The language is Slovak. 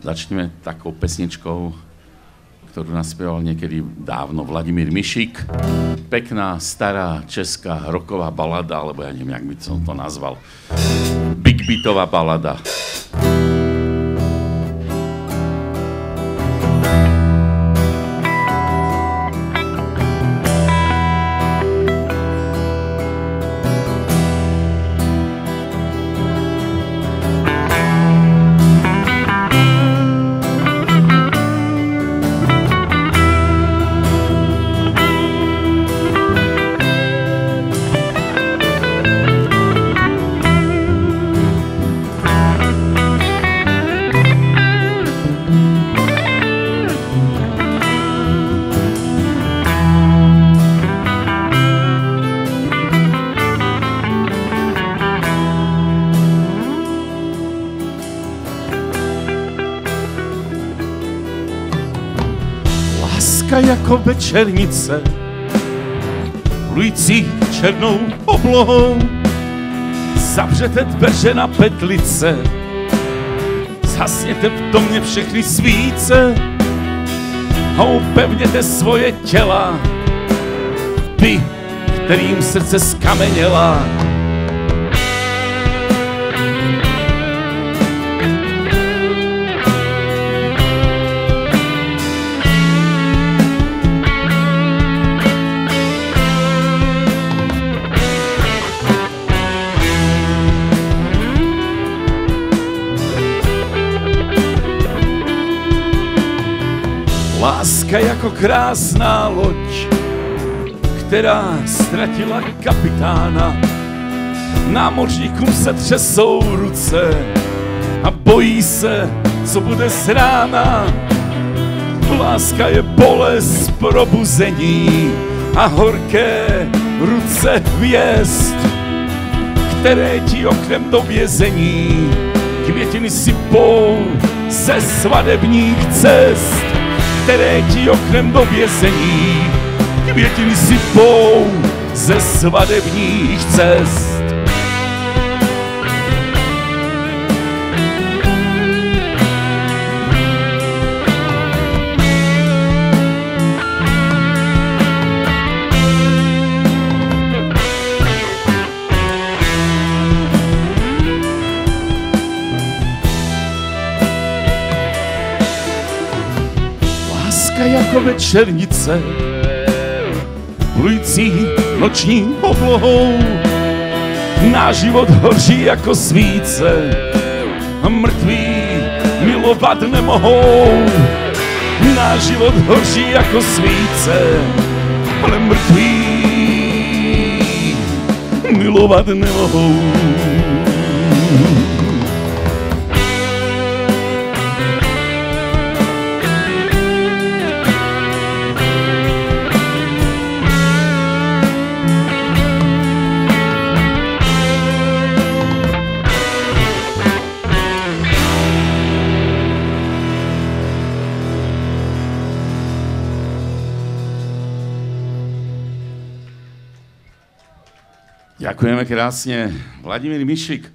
Začneme takou pesničkou, ktorú naspieval niekedy dávno Vladimír Mišík. Pekná, stará, česká rocková balada, alebo ja neviem, jak by som to nazval. Big beatová balada. Jako večernice, plující černou oblohou, zavřete dveře na petlice, zhasněte v domě všechny svíce a upevněte svoje těla, ty, kterým srdce skameněla. Láska jako krásná loď, která ztratila kapitána. Námořníkům se třesou ruce a bojí se, co bude z rána. Láska je bolest probuzení a horké ruce hvězd, které ti oknem do vězení květiny sypou ze svadebních cest, které ti oknem do vězení květiny sypou ze svadebních cest. Jako večernice, plující noční oblohou, náš život hoří jako svíce a mrtví milovat nemohou. Náš život hoří jako svíce, ale mrtví milovat nemohou. Ďakujeme krásne. Vladimír Mišík.